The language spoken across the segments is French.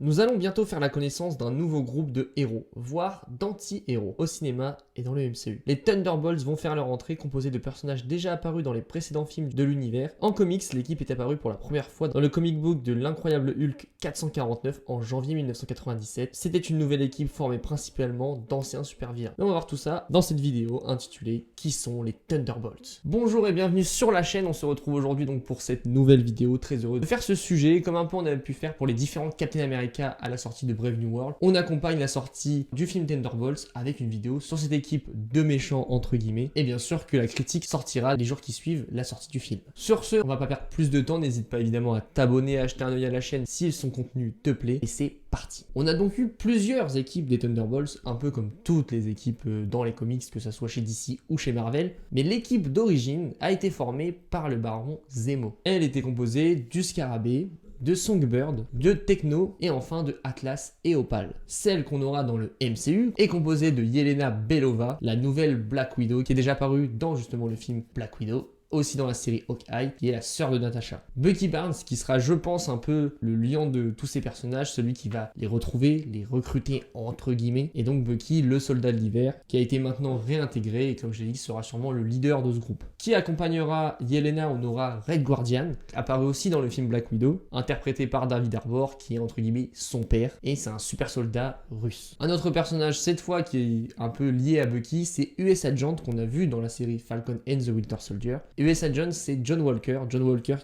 Nous allons bientôt faire la connaissance d'un nouveau groupe de héros, voire d'anti-héros, au cinéma et dans le MCU. Les Thunderbolts vont faire leur entrée, composée de personnages déjà apparus dans les précédents films de l'univers. En comics, l'équipe est apparue pour la première fois dans le comic book de l'incroyable Hulk 449 en janvier 1997. C'était une nouvelle équipe formée principalement d'anciens super-vilains. On va voir tout ça dans cette vidéo intitulée « Qui sont les Thunderbolts ?» Bonjour et bienvenue sur la chaîne, on se retrouve aujourd'hui donc pour cette nouvelle vidéo, très heureux de faire ce sujet, comme un peu on avait pu faire pour les différents Captain America à la sortie de Brave New World. On accompagne la sortie du film Thunderbolts avec une vidéo sur cette équipe de méchants entre guillemets, et bien sûr que la critique sortira les jours qui suivent la sortie du film. Sur ce, on va pas perdre plus de temps, n'hésite pas évidemment à t'abonner, à jeter un œil à la chaîne si son contenu te plaît, et c'est parti. On a donc eu plusieurs équipes des Thunderbolts, un peu comme toutes les équipes dans les comics, que ce soit chez DC ou chez Marvel, mais l'équipe d'origine a été formée par le baron Zemo. Elle était composée du Scarabée, de Songbird, de Techno et enfin de Atlas et Opal. Celle qu'on aura dans le MCU est composée de Yelena Belova, la nouvelle Black Widow qui est déjà apparue dans justement le film Black Widow, aussi dans la série Hawkeye, qui est la sœur de Natasha. Bucky Barnes, qui sera, je pense, un peu le lion de tous ces personnages, celui qui va les retrouver, les recruter entre guillemets, et donc Bucky, le soldat de l'hiver, qui a été maintenant réintégré, et comme je l'ai dit, sera sûrement le leader de ce groupe. Qui accompagnera Yelena, on aura Red Guardian, apparu aussi dans le film Black Widow, interprété par David Harbour, qui est entre guillemets son père, et c'est un super soldat russe. Un autre personnage, cette fois, qui est un peu lié à Bucky, c'est US Agent, qu'on a vu dans la série Falcon and the Winter Soldier. US Agent, c'est John Walker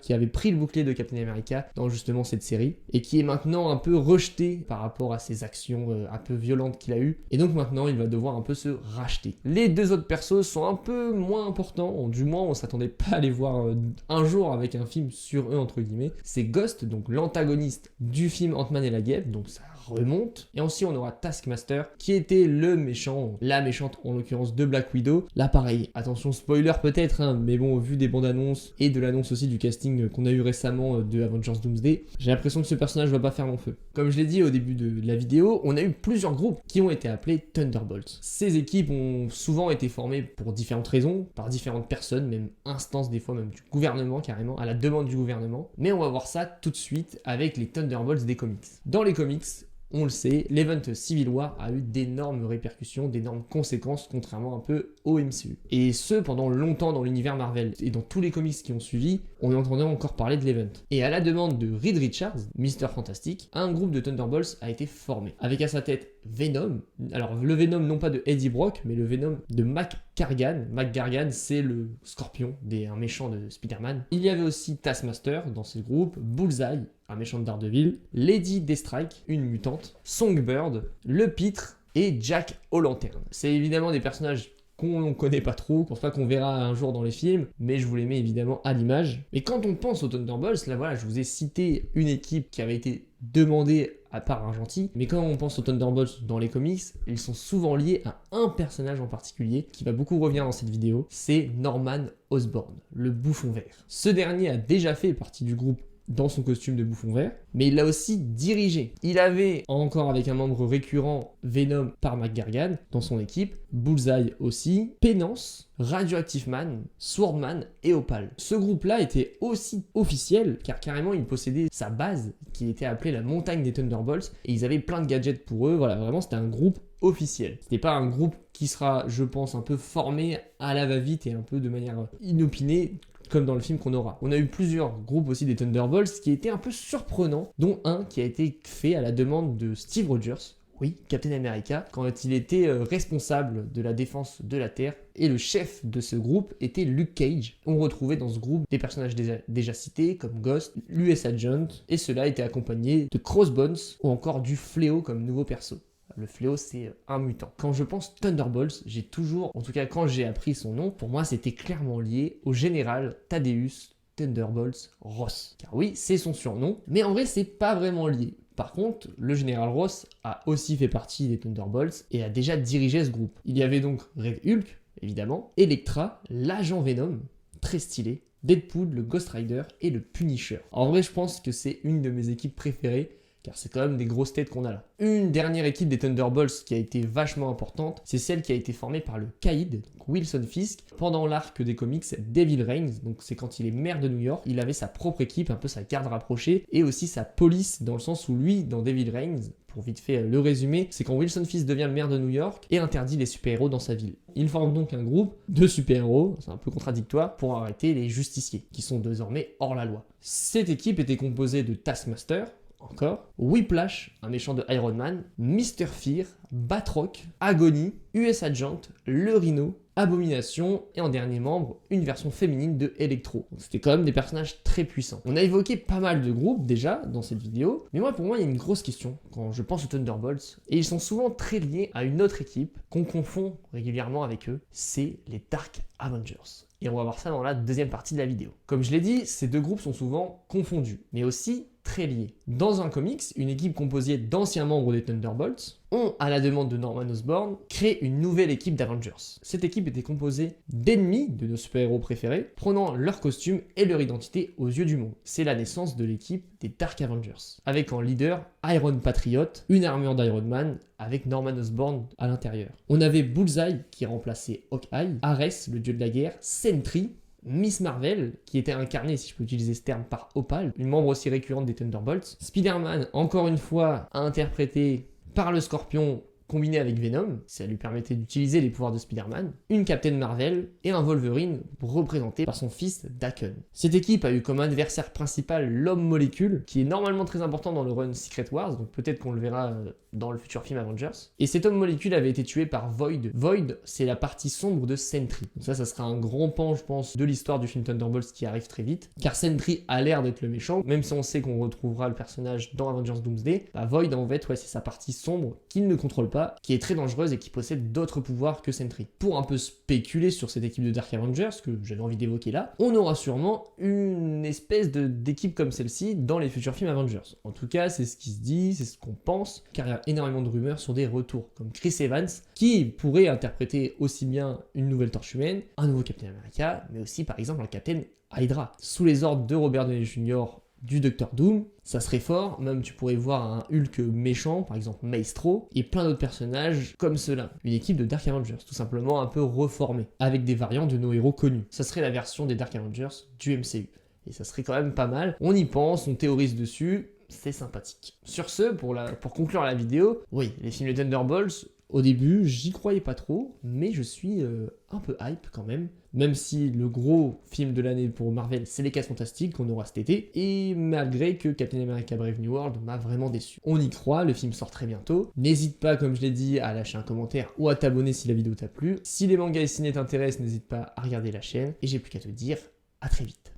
qui avait pris le bouclier de Captain America dans justement cette série et qui est maintenant un peu rejeté par rapport à ses actions un peu violentes qu'il a eues, et donc maintenant il va devoir un peu se racheter. Les deux autres persos sont un peu moins importants, du moins on s'attendait pas à les voir un jour avec un film sur eux entre guillemets. C'est Ghost, donc l'antagoniste du film Ant-Man et la Guêpe, donc ça remonte. Et ensuite on aura Taskmaster qui était le méchant, la méchante en l'occurrence de Black Widow. Là pareil, attention spoiler peut-être, hein, mais bon, vu des bandes annonces et de l'annonce aussi du casting qu'on a eu récemment de Avengers Doomsday, j'ai l'impression que ce personnage va pas faire long feu. Comme je l'ai dit au début de la vidéo, on a eu plusieurs groupes qui ont été appelés Thunderbolts. Ces équipes ont souvent été formées pour différentes raisons, par différentes personnes, même instances des fois, même du gouvernement carrément, à la demande du gouvernement. Mais on va voir ça tout de suite avec les Thunderbolts des comics. Dans les comics, on le sait, l'event Civil War a eu d'énormes répercussions, d'énormes conséquences, contrairement un peu au MCU. Et ce, pendant longtemps dans l'univers Marvel. Et dans tous les comics qui ont suivi, on entendait encore parler de l'event. Et à la demande de Reed Richards, Mr. Fantastic, un groupe de Thunderbolts a été formé. Avec à sa tête Venom. Alors le Venom non pas de Eddie Brock, mais le Venom de Mac Gargan. Mac Gargan, c'est le scorpion, un méchant de Spider-Man. Il y avait aussi Taskmaster dans ce groupe, Bullseye, un méchant de Daredevil, Lady Deathstrike, une mutante, Songbird, le Pitre et Jack O'Lantern. C'est évidemment des personnages qu'on ne connaît pas trop, je pense pas qu'on verra un jour dans les films, mais je vous les mets évidemment à l'image. Et quand on pense aux Thunderbolts, là voilà, je vous ai cité une équipe qui avait été demandée à part un gentil, mais quand on pense aux Thunderbolts dans les comics, ils sont souvent liés à un personnage en particulier qui va beaucoup revenir dans cette vidéo, c'est Norman Osborn, le bouffon vert. Ce dernier a déjà fait partie du groupe dans son costume de bouffon vert, mais il l'a aussi dirigé. Il avait, encore avec un membre récurrent, Venom par Mac Gargan dans son équipe, Bullseye aussi, Penance, Radioactive Man, Swordman et Opal. Ce groupe-là était aussi officiel, car carrément il possédait sa base, qui était appelée la montagne des Thunderbolts, et ils avaient plein de gadgets pour eux, voilà, vraiment c'était un groupe officiel. C'était pas un groupe qui sera, je pense, un peu formé à la va-vite et un peu de manière inopinée, comme dans le film qu'on aura. On a eu plusieurs groupes aussi des Thunderbolts qui étaient un peu surprenants, dont un qui a été fait à la demande de Steve Rogers, oui, Captain America, quand il était responsable de la défense de la Terre, et le chef de ce groupe était Luke Cage. On retrouvait dans ce groupe des personnages déjà cités, comme Ghost, l'US Agent, et cela était accompagné de Crossbones, ou encore du Fléau comme nouveau perso. Le Fléau, c'est un mutant. Quand je pense Thunderbolts, j'ai toujours, en tout cas quand j'ai appris son nom, pour moi c'était clairement lié au général Thaddeus Thunderbolts Ross. Car oui, c'est son surnom, mais en vrai c'est pas vraiment lié. Par contre, le général Ross a aussi fait partie des Thunderbolts et a déjà dirigé ce groupe. Il y avait donc Red Hulk, évidemment, Elektra, l'agent Venom, très stylé, Deadpool, le Ghost Rider et le Punisher. En vrai, je pense que c'est une de mes équipes préférées, car c'est quand même des grosses têtes qu'on a là. Une dernière équipe des Thunderbolts qui a été vachement importante, c'est celle qui a été formée par le Caïd, donc Wilson Fisk, pendant l'arc des comics Devil Reigns, donc c'est quand il est maire de New York, il avait sa propre équipe, un peu sa garde rapprochée, et aussi sa police, dans le sens où lui, dans Devil Reigns, pour vite fait le résumé, c'est quand Wilson Fisk devient le maire de New York et interdit les super-héros dans sa ville. Il forme donc un groupe de super-héros, c'est un peu contradictoire, pour arrêter les justiciers, qui sont désormais hors la loi. Cette équipe était composée de Taskmaster, encore, Whiplash, un méchant de Iron Man, Mr. Fear, Batroc, Agony, US Agent, le Rhino, Abomination et en dernier membre, une version féminine de Electro. Donc c'était quand même des personnages très puissants. On a évoqué pas mal de groupes déjà dans cette vidéo, mais pour moi il y a une grosse question quand je pense aux Thunderbolts, et ils sont souvent très liés à une autre équipe qu'on confond régulièrement avec eux, c'est les Dark Avengers. Et on va voir ça dans la deuxième partie de la vidéo. Comme je l'ai dit, ces deux groupes sont souvent confondus, mais aussi très liés. Dans un comics, une équipe composée d'anciens membres des Thunderbolts ont, à la demande de Norman Osborn, créé une nouvelle équipe d'Avengers. Cette équipe était composée d'ennemis de nos super-héros préférés, prenant leur costume et leur identité aux yeux du monde. C'est la naissance de l'équipe des Dark Avengers, avec en leader Iron Patriot, une armure d'Iron Man, avec Norman Osborn à l'intérieur. On avait Bullseye qui remplaçait Hawkeye, Ares, le dieu de la guerre, Sentry, Miss Marvel, qui était incarnée, si je peux utiliser ce terme, par Opal, une membre aussi récurrente des Thunderbolts. Spider-Man, encore une fois, interprété par le Scorpion, combiné avec Venom, ça lui permettait d'utiliser les pouvoirs de Spider-Man, une Captain Marvel et un Wolverine représenté par son fils Daken. Cette équipe a eu comme adversaire principal l'Homme Molécule, qui est normalement très important dans le run Secret Wars, donc peut-être qu'on le verra dans le futur film Avengers. Et cet Homme Molécule avait été tué par Void. Void, c'est la partie sombre de Sentry. Donc ça sera un grand pan, je pense, de l'histoire du film Thunderbolts qui arrive très vite, car Sentry a l'air d'être le méchant, même si on sait qu'on retrouvera le personnage dans Avengers Doomsday, Void en fait, c'est sa partie sombre qu'il ne contrôle pas, qui est très dangereuse et qui possède d'autres pouvoirs que Sentry. Pour un peu spéculer sur cette équipe de Dark Avengers, que j'avais envie d'évoquer là, on aura sûrement une espèce d'équipe comme celle-ci dans les futurs films Avengers. En tout cas, c'est ce qui se dit, c'est ce qu'on pense, car il y a énormément de rumeurs sur des retours, comme Chris Evans, qui pourrait interpréter aussi bien une nouvelle Torche Humaine, un nouveau Captain America, mais aussi par exemple un Captain Hydra, sous les ordres de Robert Downey Jr., du Docteur Doom, ça serait fort, même tu pourrais voir un Hulk méchant, par exemple Maestro, et plein d'autres personnages comme ceux-là. Une équipe de Dark Avengers, tout simplement un peu reformée, avec des variants de nos héros connus. Ça serait la version des Dark Avengers du MCU. Et ça serait quand même pas mal. On y pense, on théorise dessus, c'est sympathique. Sur ce, pour conclure la vidéo, oui, les films de Thunderbolts, au début, j'y croyais pas trop, mais je suis un peu hype quand même. Même si le gros film de l'année pour Marvel, c'est les 4 Fantastiques qu'on aura cet été, et malgré que Captain America Brave New World m'a vraiment déçu. On y croit, le film sort très bientôt. N'hésite pas, comme je l'ai dit, à lâcher un commentaire ou à t'abonner si la vidéo t'a plu. Si les mangas et ciné t'intéressent, n'hésite pas à regarder la chaîne, et j'ai plus qu'à te dire à très vite.